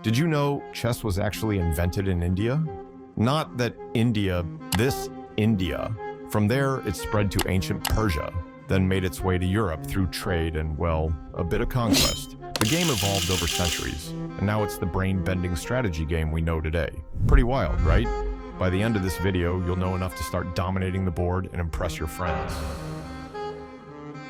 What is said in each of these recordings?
Did you know chess was actually invented in India? Not that India, this India. From there, it spread to ancient Persia, then made its way to Europe through trade and, well, a bit of conquest. The game evolved over centuries, and now it's the brain-bending strategy game we know today. Pretty wild, right? By the end of this video, you'll know enough to start dominating the board and impress your friends.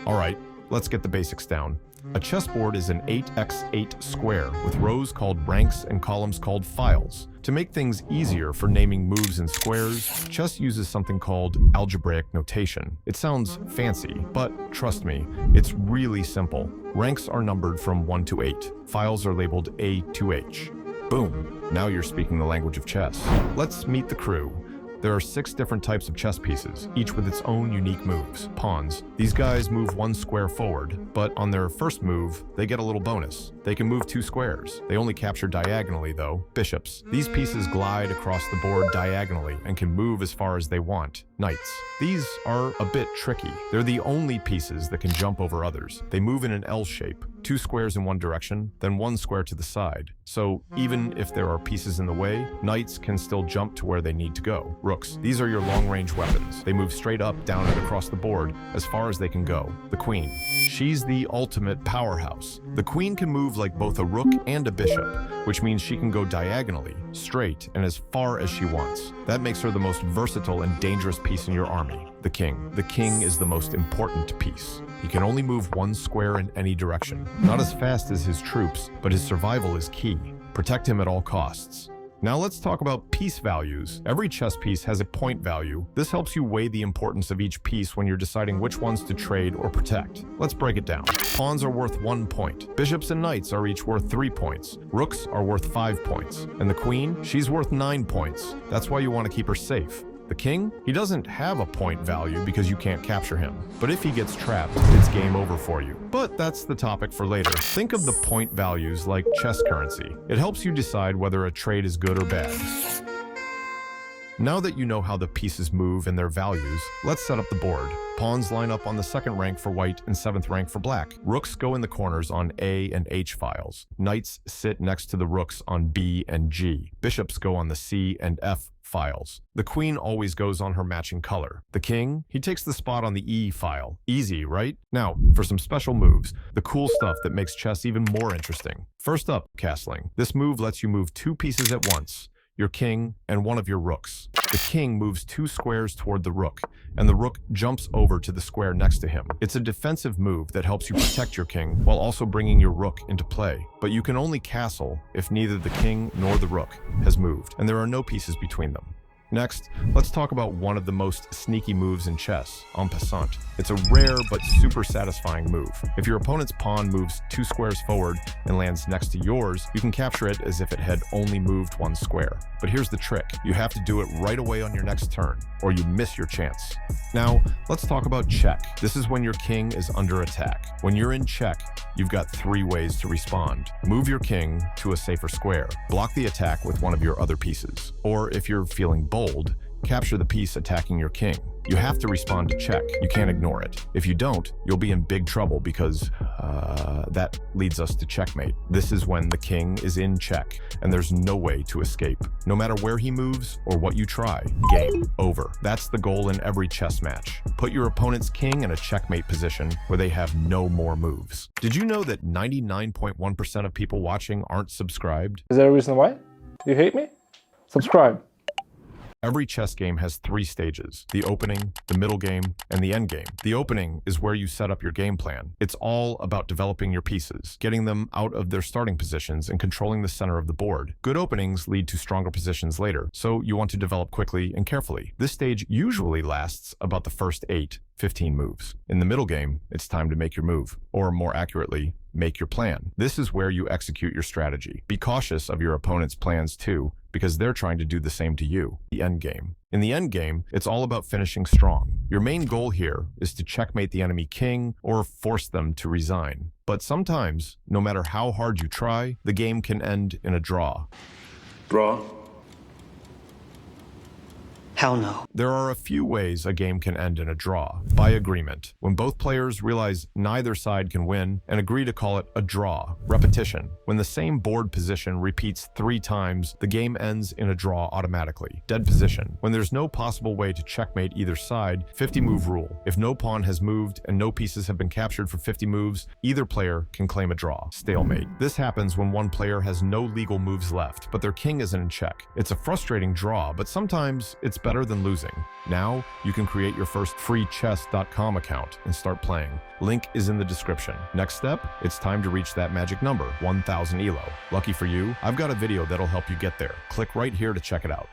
All right, let's get the basics down. A chessboard is an 8x8 square with rows called ranks and columns called files. To make things easier for naming moves in squares, chess uses something called algebraic notation. It sounds fancy, but trust me, it's really simple. Ranks are numbered from 1 to 8. Files are labeled A to H. Boom, now you're speaking the language of chess. Let's meet the crew. There are 6 different types of chess pieces, each with its own unique moves. Pawns. These guys move 1 square forward, but on their first move, they get a little bonus. They can move 2 squares. They only capture diagonally, though. Bishops. These pieces glide across the board diagonally and can move as far as they want. Knights. These are a bit tricky. They're the only pieces that can jump over others. They move in an L shape, 2 squares in one direction, then 1 square to the side. So even if there are pieces in the way, knights can still jump to where they need to go. Rooks. These are your long-range weapons. They move straight up, down, and across the board as far as they can go. The queen. She's the ultimate powerhouse. The queen can move like both a rook and a bishop, which means she can go diagonally, straight, and as far as she wants. That makes her the most versatile and dangerous piece in your army. The king. The king is the most important piece. He can only move 1 square in any direction. Not as fast as his troops, but his survival is key. Protect him at all costs. Now let's talk about piece values. Every chess piece has a point value. This helps you weigh the importance of each piece when you're deciding which ones to trade or protect. Let's break it down. Pawns are worth 1 point. Bishops and knights are each worth 3 points. Rooks are worth 5 points. And the queen, she's worth 9 points. That's why you want to keep her safe. The king? He doesn't have a point value because you can't capture him. But if he gets trapped, it's game over for you. But that's the topic for later. Think of the point values like chess currency. It helps you decide whether a trade is good or bad. Now that you know how the pieces move and their values, let's set up the board. Pawns line up on the 2nd rank for white and 7th rank for black. Rooks go in the corners on A and H files. Knights sit next to the rooks on B and G. Bishops go on the C and F files. The queen always goes on her matching color. The king, he takes the spot on the E file. Easy, right? Now, for some special moves, the cool stuff that makes chess even more interesting. First up, castling. This move lets you move 2 pieces at once. Your king, and one of your rooks. The king moves 2 squares toward the rook, and the rook jumps over to the square next to him. It's a defensive move that helps you protect your king while also bringing your rook into play. But you can only castle if neither the king nor the rook has moved, and there are no pieces between them. Next, let's talk about one of the most sneaky moves in chess, en passant. It's a rare but super satisfying move. If your opponent's pawn moves 2 squares forward and lands next to yours, you can capture it as if it had only moved 1 square. But here's the trick. You have to do it right away on your next turn, or you miss your chance. Now, let's talk about check. This is when your king is under attack. When you're in check, you've got 3 ways to respond. Move your king to a safer square. Block the attack with one of your other pieces. Or if you're feeling bold, capture the piece attacking your king. You have to respond to check. You can't ignore it. If you don't, you'll be in big trouble because that leads us to checkmate. This is when the king is in check and there's no way to escape. No matter where he moves or what you try, game over. That's the goal in every chess match. Put your opponent's king in a checkmate position where they have no more moves. Did you know that 99.1% of people watching aren't subscribed? Is there a reason why? You hate me? Subscribe. Every chess game has 3 stages: the opening, the middle game, and the end game. The opening is where you set up your game plan. It's all about developing your pieces, getting them out of their starting positions, and controlling the center of the board. Good openings lead to stronger positions later, so you want to develop quickly and carefully. This stage usually lasts about the first 15 moves. In the middle game, it's time to make your move, or more accurately, make your plan. This is where you execute your strategy. Be cautious of your opponent's plans too, because they're trying to do the same to you. The end game. In the end game, it's all about finishing strong. Your main goal here is to checkmate the enemy king or force them to resign. But sometimes, no matter how hard you try, the game can end in a draw. Draw. Hell no. There are a few ways a game can end in a draw. By agreement, when both players realize neither side can win and agree to call it a draw. Repetition. When the same board position repeats 3 times, the game ends in a draw automatically. Dead position. When there's no possible way to checkmate either side, 50-move rule. If no pawn has moved and no pieces have been captured for 50 moves, either player can claim a draw. Stalemate. This happens when one player has no legal moves left, but their king isn't in check. It's a frustrating draw, but sometimes it's better than losing. Now, you can create your first free chess.com account and start playing. Link is in the description. Next step, it's time to reach that magic number, 1000 ELO. Lucky for you, I've got a video that'll help you get there. Click right here to check it out.